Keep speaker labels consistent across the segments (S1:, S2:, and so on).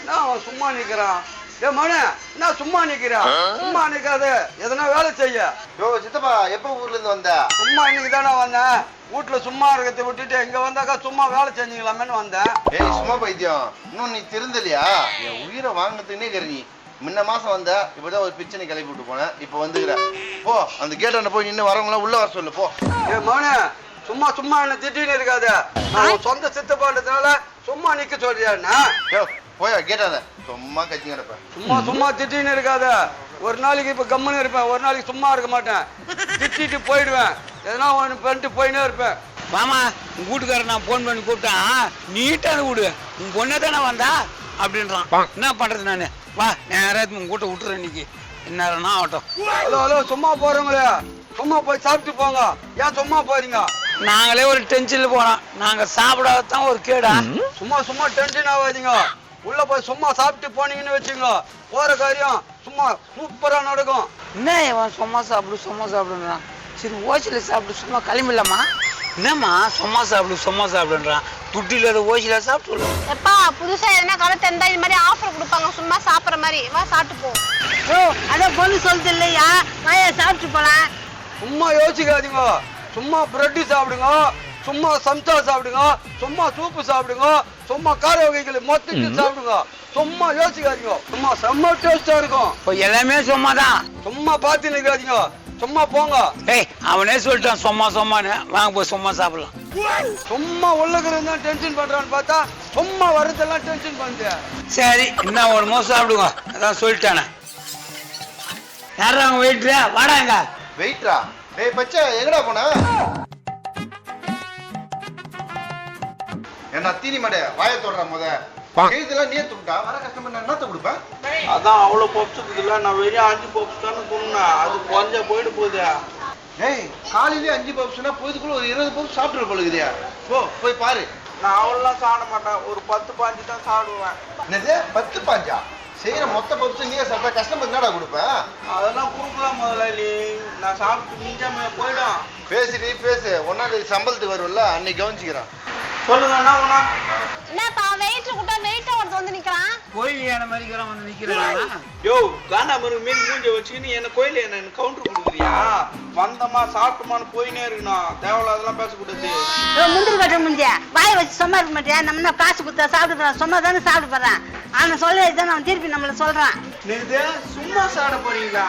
S1: நான் சும்மா நிக்கிறான். ஏ மனு நான் சும்மா நிக்கிறேன். சும்மா நிக்காது எதனா வேலை செய்ய.
S2: யோ சித்தப்பா எப்ப ஊர்ல இருந்து வந்த?
S1: சும்மா இன்னைக்கு தானே வந்தேன். வீட்டுல சும்மா இருக்கிறத விட்டுட்டு இங்க வந்தாக்கா சும்மா வேலை செஞ்சுக்கலாமேன்னு வந்தேன்.
S2: ஏய் சும்மா பைத்தியம், இன்னும் நீ திருந்தலையா? என் உயிரை வாங்கினதுன்னே கருதி. முன்ன மாசம் வந்த, இப்பதான் ஒரு பிச்சனை கிளப்பி விட்டு போனேன். இப்ப வந்துக்கிற போ, அந்த கேட்டாண்ட போய் நின்று வரவங்களாம் உள்ள வர சொல்லு போ.
S1: ஏ மனு சும்மா சும்மா என்ன திட்டின்னு இருக்காது. நான் சொந்த சித்தப்பான்றதுனால சும்மா நிக்க சொல்றியா?
S2: போயா கேட்டாத, சும்மா கட்சி கிடப்பேன்.
S1: சும்மா சும்மா திட்டின்னு இருக்காத. ஒரு நாளைக்கு இப்ப கம்முன்னு இருப்பேன், ஒரு நாளைக்கு சும்மா இருக்க மாட்டேன். திட்டிட்டு போயிடுவேன், எதனா ஒன்று பண்ணிட்டு போயினே இருப்பேன்.
S3: மாமா உங்க வீட்டுக்காரர் நான் போன் பண்ணி கூப்பிட்டான், நீட்டான வீடு உங்க பொண்ணே தானே வந்தா அப்படின்றான். என்ன பண்றது நானு? வா நேரம் உங்க கூட்ட விட்டுறேன் இன்னைக்கு என்ன ஆகட்டும்.
S1: ஹலோ ஹலோ சும்மா போறவங்களே சும்மா போய் சாப்பிட்டு போங்க. ஏன் சும்மா போறீங்க?
S3: நாங்களே ஒரு டென்ஷன்ல போறோம், நாங்க சாப்பிடாதான் ஒரு கேடா.
S1: சும்மா சும்மா டென்ஷன் ஆகாதீங்க. உள்ள போய் சும்மா சாப்பிட்டு போனீங்கன்னு வச்சுங்க, போற காரியம் சும்மா சூப்பரா நடக்கும்.
S3: என்ன இவன் சும்மா சாப்பிடுன்றான். சரி ஓசில சாப்பிடு, சும்மா கிளம்பிடலாமா? என்னம்மா சும்மா சாப்பிடுன்றான். துட்டு இல்லாத ஓசில சாப்பிட்டு
S4: எப்பா புதுசா எதனா கடை தந்தா இது மாதிரி ஆஃபர் கொடுப்பாங்க, சும்மா சாப்பிட்ற மாதிரி. வா சாப்பிட்டு போ.
S5: ஓ அதான் பொண்ணு சொல்லுது இல்லையா, வாயா சாப்பிட்டு போலாம்.
S1: சும்மா யோசிக்காதீங்க. சும்மா பிரெட் சாப்பிடுங்க, சும்மா சம்சா சாப்பிடுங்க, சும்மா சூப்பு சாப்பிடுங்க, சும்மா கார வகைகள் மொத்தத்தில் சாப்பிடுங்க. சும்மா யோசிக்காதீங்க, சும்மா செம்ம டேஸ்டா இருக்கும்.
S3: இப்போ எல்லாமே சும்மா தான்.
S1: சும்மா பார்த்து நிற்காதீங்க, சும்மா போங்க.
S3: ஏய் அவனே சொல்லிட்டான் சும்மான்னு, வாங்க போய் சும்மா சாப்பிடலாம்.
S1: சும்மா உள்ளுக்குறது தான் டென்ஷன் பண்றான்னு பார்த்தா சும்மா வரதெல்லாம் டென்ஷன் பண்ணுது.
S3: சரி என்ன ஒரு மோசம் சாப்பிடுங்க, அதான் சொல்லிட்டானே. யாரும் வெயிட்ரா வாடாங்க.
S2: வெயிட்ரா? டேய் பச்சை எங்கடா போன? என்ன தீனி மாடே வாயை தொடறா முத. கைதெல்லாம் நீ தூக்கிட்டா வர கஸ்டமர் நான் என்னத்த கொடுப்பேன்?
S1: அதான் அவ்வளவு பப்ஸ் இல்ல, நான் வெறும் 5 பப்ஸ் தானே சொன்னேன். அது கொஞ்சம் போயிட்டு போகுது.
S2: ஏய் காலையிலே 5 பப்ஸ்னா போயிதுக்குள்ள ஒரு 20 பப்ஸ் சாப்பிட்டு போலுக்குதியா. போ போய் பாரு.
S1: நான் அவ்வளோலாம் சாப்பிட மாட்டேன், ஒரு 10-15 தான் சாப்பிடுவேன்.
S2: என்னது 10-15? செய்யற மொத்த பப்ஸ் நீயே சாப்பிட்டா கஸ்டமர் என்னடா கொடுப்பேன்?
S1: அதெல்லாம் கொடுக்கலாம் முதலாளி. நான் சாப்பிட்டு மிஞ்சாம போயிடும்.
S2: பேசி பேசு, ஒன்னாம் சம்பளத்துக்கு வரும்ல அன்னைக்கு கவனிச்சுக்கிறான்.
S1: சொல்லுங்க என்ன உனா?
S4: என்னப்பா வெயிட்டர் கூட்டா வெயிட்டா ஒருத்தர் வந்து நிக்கிறான்.
S3: கோயில் யானை மாதிரிக்கிறான் வந்து நிக்கிறான்.
S1: யோ காண்டாமரு மீன் மூஞ்ச வச்சுக்கின்னு என்ன கோயில என்ன கவுண்டர் கொடுக்குறியா? வந்தமா சாப்பிட்டோமான்னு போயினே இருக்கணும், தேவையில்லாதெல்லாம் பேசக்கூடாது.
S5: முந்திரி கட்ட முடிஞ்ச வாயை வச்சு சும்மா இருக்க மாட்டியா? நம்ம என்ன காசு கொடுத்தா சாப்பிட்டு போறான், சொன்னா தானே சாப்பிட்டு போறான். அவனை சொல்லதான் அவன் திருப்பி நம்மள சொல்றான்.
S1: நீங்க சும்மா சாப்பிட போறீங்களா?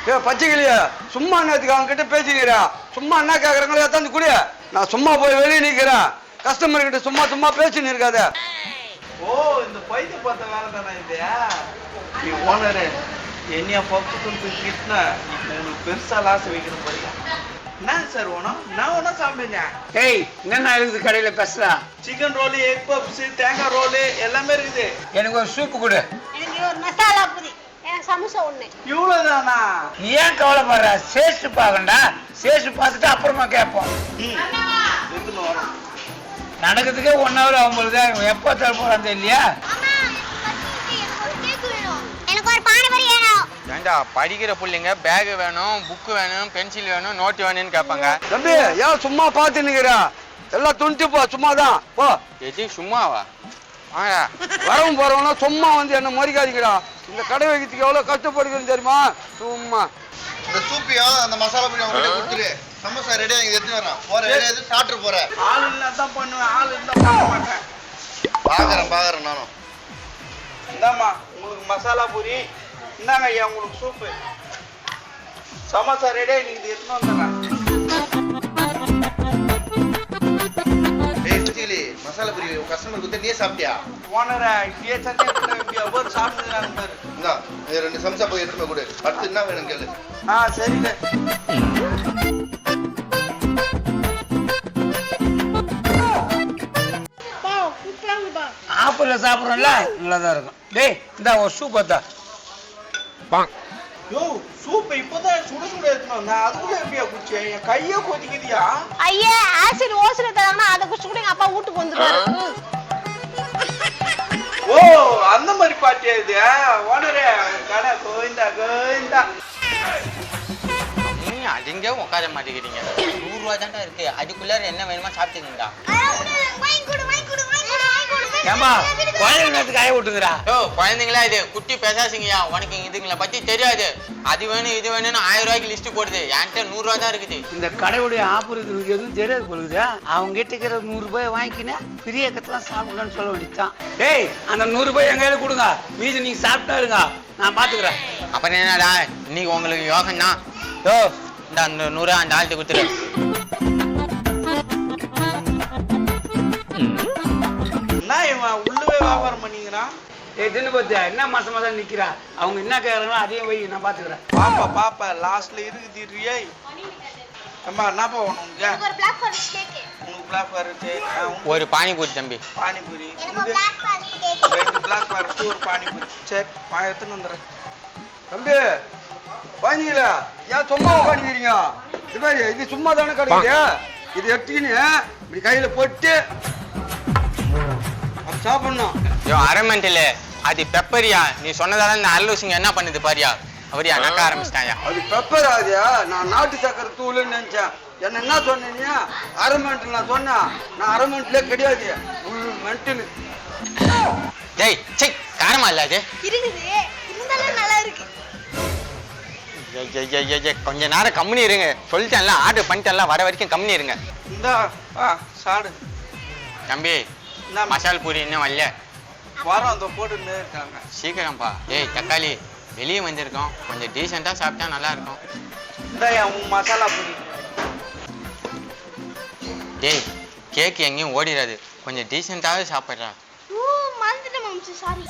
S1: ஏ பச்சைக்கிளியா சும்மா நேரத்துக்கு அவங்க கிட்ட பேசிக்கிறா. சும்மா என்ன கேக்குறாங்களோ எத்தாந்து குடிய. நான் சும்மா போய் வெளியே நிக்கிறேன், கஸ்டமர் கிட்ட சும்மா சும்மா பேசின்னு இருக்காத. ஓ இந்த பைத்திய பார்த்த வேலை தானே இது. நீ ஓனரு என்னைய பப்ஸ் கொடுத்து கிட்னா உங்களுக்கு பெருசா லாஸ் வைக்கணும் பாருங்க. என்ன சார் வேணும்? நான் ஒன்றா சாப்பிடுங்க.
S3: ஏய் என்னென்ன இருக்குது கடையில பேசுறா?
S1: சிக்கன் ரோலு, எக் பப்ஸ், தேங்காய் ரோலு எல்லாமே இருக்குது.
S3: எனக்கு ஒரு சூப்பு கொடு.
S4: எனக்கு ஒரு மசாலா பூரி, எனக்கு சமோசா ஒண்ணு.
S1: இவ்வளவுதானா?
S3: நீ ஏன் கவலைப்படுற? சேஸ்ட் பாக்கண்டா, சேஸ்ட் பார்த்துட்டு அப்புறமா கேட்போம்.
S1: எடுத்துன்னு வரோம்.
S3: நடக்கிறதுக்கே 1 hour ஆகும்போது எப்போ தர போறான் இல்லையா?
S4: எனக்கு ஒரு பானிபூரி வேணும்.
S6: ஏண்டா படிக்கிற பிள்ளைங்க பேக் வேணும், புக்கு வேணும், பென்சில் வேணும், நோட்டு வேணும்னு கேட்பாங்க.
S1: தம்பி ஏன் சும்மா பார்த்து நிக்கிறா? எல்லாம் துணிச்சு போ, சும்மாதான் போ.
S6: எது சும்மாவா? வாடா.
S1: வரவும் போறவனா சும்மா வந்து என்ன மறிக்காதீங்கடா. இந்த கடை வைக்கிறதுக்கு எவ்வளவு கஷ்டப்படுகிறது தெரியுமா? சும்மா
S2: இந்த சூப்பியும் அந்த மசாலா பொடி அவங்க கொடுத்துரு. சமோசா ரெடியா இங்க எடுத்து வரேன். போற வேலைய எது சாப்பிட்டு போற?
S1: ஆள் இல்ல தான் பண்ணுவேன், ஆள் இருந்தா பண்ண மாட்டேன்.
S2: பாக்குறேன் நானும்.
S1: இந்தாம்மா உங்களுக்கு மசாலா பூரி, இந்தாங்க ஐயா உங்களுக்கு சூப்பு. சமோசா ரெடியா நீங்க இது எடுத்துன்னு வந்துடுறேன்.
S2: ஏய் சுத்திலி மசாலா பொரி கஸ்டமர் கொடுத்து நீயே சாப்பிட்டியா?
S1: ஓனரா இப்படியே சண்டை இப்படி எவ்வளவு சாப்பிட்டுக்கிறாங்க பாரு.
S2: இந்தா 2 சமோசா போய் எடுத்துட்டு கொடு. அடுத்து என்ன வேணும் கேளு.
S1: சரிங்க.
S3: ஆப்பிள்ல சாப்பிட்றோம்ல நல்லாதான் இருக்கும். டேய் இந்த ஒரு சூப் பார்த்தா
S1: யோ சூப் இப்பதான் சுட சுட எடுத்துன்னு வந்தேன், அதுக்குள்ள எப்படியா குடிச்சே? என் கையே கொதிக்குதியா?
S4: ஐயா ஆசிட் ஓசில தராங்கன்னா அதை குடிச்சு கூட எங்க அப்பா வீட்டுக்கு வந்துருவாரு.
S1: ஓ அந்த மாதிரி பாட்டியா இது? ஓனரே கடை கோவிந்தா கோவிந்தா.
S6: அதுங்க உட்கார மாட்டேங்கிறீங்க. 100 ரூபாய் தான்டா இருக்கு, அதுக்குள்ளார என்ன வேணுமா சாப்பிட்டுங்கடா.
S3: ஏம்பா குழந்தை நேரத்துக்கு காய விட்டுங்கிறா.
S6: யோ குழந்தைங்களா இது குட்டி பேசாதீங்கய்யா. உனக்கு இதுங்களை பத்தி தெரியாது. அது வேணும் இது வேணும்னு 1000 ரூபாய்க்கு லிஸ்ட் போடுது. என்கிட்ட 100 ரூபா தான் இருக்குது.
S3: இந்த கடையுடைய ஆபரேட்டருக்கு எதுவும் தெரியாது போலுது. அவங்க கிட்ட இருக்கிற 100 ரூபாய் வாங்கிக்கினா பெரிய கத்தெல்லாம் சாப்பிடலாம்னு சொல்ல வேண்டியதுதான். ஏய் அந்த 100 ரூபாய் எங்க கையில கொடுங்க, மீதி நீங்க சாப்பிட்டா இருங்க, நான் பாத்துக்கிறேன்.
S6: அப்புறம் என்னடா இன்னைக்கு உங்களுக்கு யோகம் தான். யோ இந்த அந்த 100 அந்த ஆள்கிட்ட கொடுத்துரு.
S7: என்ன இவன் உள்ளவே வியாபாரம் பண்ணிக்கிறான்.
S3: ஏய் தின்னு பத்தியா என்ன மாசம் மாசம் நிக்கிறா, அவங்க என்ன கேக்குறாங்களோ அதையும் வை, நான் பாத்துக்கிறேன்.
S7: பாப்பா லாஸ்ட்ல இருக்குது ரியை. அம்மா என்னப்பா வேணும் உனக்கு?
S4: ஒரு பிளாக் ஃபாரஸ்ட் கேக்.
S7: உனக்கு பிளாக் ஃபாரஸ்ட்,
S6: ஒரு பானிபூரி தம்பி.
S7: பானிபூரி.
S4: எனக்கு ஒரு black forest cake.
S7: 2 black forest ஒரு பானிபூரி. சரி நான் எடுத்துன்னு வந்துடுறேன்.
S1: தம்பி வாங்கிங்களா? ஏன் சும்மா உட்காந்துக்கிறீங்க? இது மாதிரி இது சும்மா தானே கிடைக்குது. இது எடுத்துக்கின்னு இப்படி கையில போட்டு அது சாப்பிடணும்.
S6: யோ அரமெண்டில் அது பெப்பரியா. நீ சொன்னதால இந்த அல்லூசிங்க என்ன பண்ணுது பாரியா. அவரியா நக்க ஆரம்பிச்சிட்டாயா.
S1: அது பெப்பர் ஆகுதியா? நான் நாட்டு சக்கரை தூளுன்னு நினைச்சேன். என்ன சொன்னீங்க? அரை மென்ட்டு நான் சொன்னேன். நான் அரை மென்ட்லேயே கிடையாது, மென்ட்டுன்னு.
S6: டேய் சை காரமா இல்ல அது.
S4: இருக்குது இருந்தாலும் நல்லா இருக்கு.
S6: கொஞ்ச நேரம் கம்முனி இருங்க. சொல்லிட்டேன்ல ஆர்டர் பண்ணிட்டேன்ல, வர வரைக்கும் கம்முனி இருங்க.
S7: இந்தா சாடு
S6: தம்பி
S7: என்ன
S6: மசால் பூரி இன்னும் வரல.
S7: வரோம் அந்த போட்டுன்னு இருக்காங்க.
S6: சீக்கிரம்ப்பா. ஏய் தக்காளி வெளியே வந்திருக்கோம், கொஞ்சம் டீசெண்டா சாப்பிட்டா நல்லா இருக்கும்.
S7: இந்தா உன் மசாலா பூரி.
S6: டேய் கேக் எங்கேயும் ஓடிடாது, கொஞ்சம் டீசெண்டாவே சாப்பிட்றா.
S4: ஓ மறந்துட்டேன் மாம்சி, சாரி.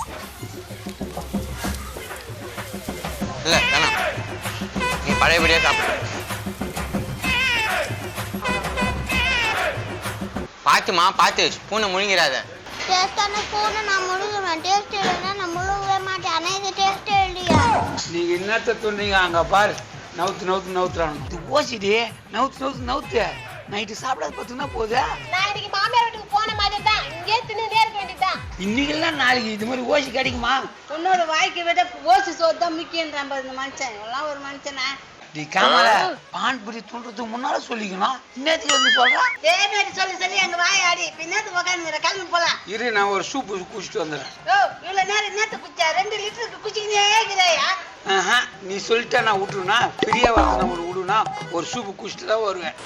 S6: இல்ல வேணாம், நீ பழையபடியா சாப்பிடு. பாத்துமா பார்த்து ஸ்பூனை முழுங்கிறாத.
S4: டேஸ்டான போன நான் முழுங்குவேன். டேஸ்ட் இல்லைன்னா நான் முழுங்கவே மாட்டேன். ஆனா இது டேஸ்ட் இல்லையா?
S3: நீங்க என்னத்த சொன்னீங்க? அங்க பாரு நவுத்துறானு. இது ஓசிடி நவுத்து நைட்டு சாப்பிடாத பார்த்தீங்கன்னா போதா.
S4: நான் இன்னைக்கு மாமியார் வீட்டுக்கு போன மாதிரி தான் இங்கே தின்னுட்டே இருக்க வேண்டியதுதான்.
S3: இன்னைக்கெல்லாம் நாளைக்கு இது மாதிரி ஓசி கிடைக்குமா?
S5: உன்னோட வாய்க்கு விட ஓசி சோறு தான் முக்கியன்றான் பாரு இந்த மனுஷன். எல்லாம் ஒரு மனுஷனா?
S3: நீ காமல பான்புரி தூண்டுறதுக்கு முன்னால சொல்லிக்கணும். இன்னத்துக்கு வந்து சொல்றான்.
S5: தேடி சொல்லி எங்க வாய் ஆடி பின்னாடி உட்காந்துங்கிற கிளம்பி போலாம்.
S3: இரு நான் ஒரு சூப்பு குடிச்சிட்டு வந்துடுறேன்.
S5: ஓ இவ்வளவு நேரம் என்னத்த குச்சா? 2 லிட்டருக்கு குச்சிக்கினே இருக்கிறாயா?
S3: நீ சொல்லிட்டா நான் விட்டுருனா, பெரிய வார்த்தை நான் விடுனா ஒரு சூப்பு குடிச்சிட்டு தான் வருவேன்.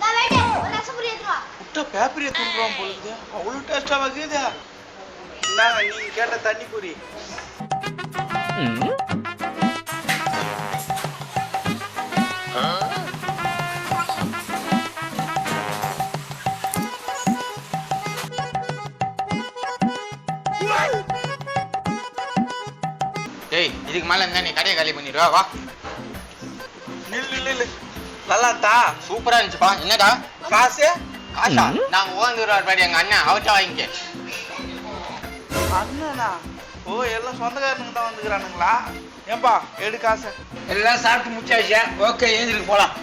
S4: நான் வெயிட் ஒரு ரசபுரி எடுத்து வா.
S7: முட்டை பேப்பரியை துண்டுறோம் பொழுது அவ்வளோ டேஸ்டா வைக்குது. இந்தாங்க நீங்க கேட்ட தண்ணி பூரி.
S6: டேய் இதுக்கு மேல இருந்தா நீ கடையை காலி பண்ணிடுவா. வா
S7: நில்லு நல்லாத்தா.
S6: சூப்பரா இருந்துச்சுப்பா. என்னடா
S7: காசு?
S6: காசா? நாங்க ஓந்துருவார் பாடி எங்க அண்ணன் அவர்கிட்ட வாங்கிக்க.
S7: அண்ணனா? ஓ எல்லாம் சொந்தக்காரனுங்க தான் வந்துக்கிறானுங்களா? ஏன்பா எடு காசு.
S3: எல்லாம் சாப்பிட்டு முடிச்சாச்சா? ஓகே ஏஞ்சிருக்கு போலாம்.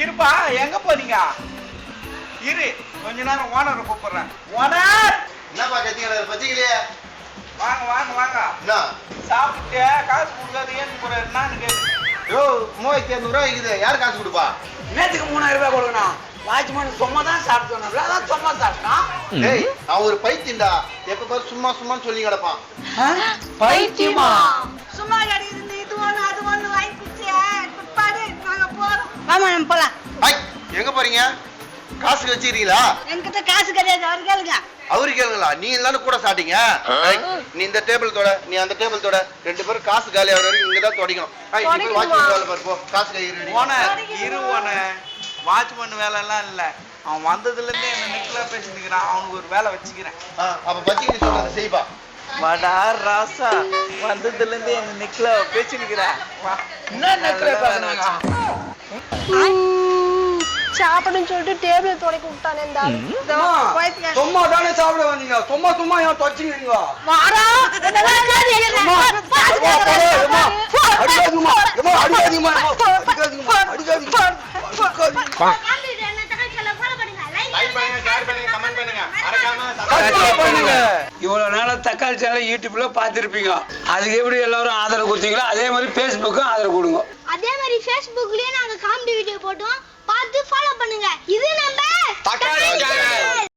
S7: இருப்பா எங்க போறீங்க? இரு கொஞ்ச நேரம் ஓனரை கூப்பிடுறேன். ஓனர்
S2: என்னப்பா கத்திக்கிற பத்திக்கலையே?
S7: வாங்க
S2: என்ன
S7: சாப்பிட்டு காசு கொடுக்காது ஏன் போறாரு? நான் கேட்டு
S2: யோ 3200 ரூபா இருக்குது. யார் காசு கொடுப்பா?
S3: நேற்றுக்கு 3000 ரூபாய் கொடுக்கணும். வாட்ச்மேன் சும்மா தான் சாப்பிட்டோம். அதான் சும்மா சாப்பிட்டான்.
S2: டேய் அவன் ஒரு பைத்தியம்டா. எப்ப பாரு சும்மான்னு சொல்லி கிடப்பான்.
S3: பைத்தியமா?
S5: சும்மா கிடையாது. இது ஒண்ணு அது ஒண்ணு வாங்கி குச்சியா குப்பாடு. நாங்க போறோம். ஆமா நம்ம போலாம்.
S2: ஐ எங்க போறீங்க? காசு வச்சிருக்கீங்களா?
S5: என்கிட்ட காசு கிடையாது. அவரு கேளுங்க.
S2: அவரு கேளுங்களா? நீ எல்லாரும் கூட சாப்பிட்டீங்க. நீ இந்த டேபிள் தொட, நீ அந்த டேபிள் தொட. 2 பேரும் காசு காலி ஆகிற வரைக்கும் இங்க தான் தொடக்கணும். நீ போய் வாட்ச்மேன் வேலை பாரு போ. காசு கை ரெடி.
S7: ஓனர் இரு ஓனர். வாட்ச்மேன் வேலை எல்லாம் இல்ல. அவன் வந்ததுல இருந்தே என்ன நெக்லா பேசிட்டுக்கிறான். அவனுக்கு ஒரு வேலை வச்சுக்கிறேன்.
S2: அப்ப பத்திக்கிட்டு சொல்றதை செய்ப்பா.
S7: வாடா ராசா, வந்ததுல இருந்தே என்ன நெக்லா பேசிட்டுக்கிறான். வா
S3: என்ன நெக்லா பேசுறாங்க?
S4: சாப்பிடுன்னு சொல்லிட்டு டேபிள் துடைக்க விட்டானே இந்த ஆளு.
S1: சும்மா தானே சாப்பிட வந்தீங்க. சும்மா ஏன் தொச்சிக்கிறீங்க?
S4: வாடா
S3: இவ்வளவு நாளா தக்காளி சேனல் யூடியூப்ல பாத்துருப்பீங்க. அதுக்கு எப்படி எல்லாரும் ஆதரவு கொடுத்தீங்களோ அதே மாதிரி பேஸ்புக்கும் ஆதரவு கொடுங்க.
S4: அதே மாதிரி Facebookலயே நாங்க காமெடி வீடியோ போட்டோம். பார்த்து ஃபாலோ பண்ணுங்க. இது நம்ம
S6: தக்காளி சேனல்.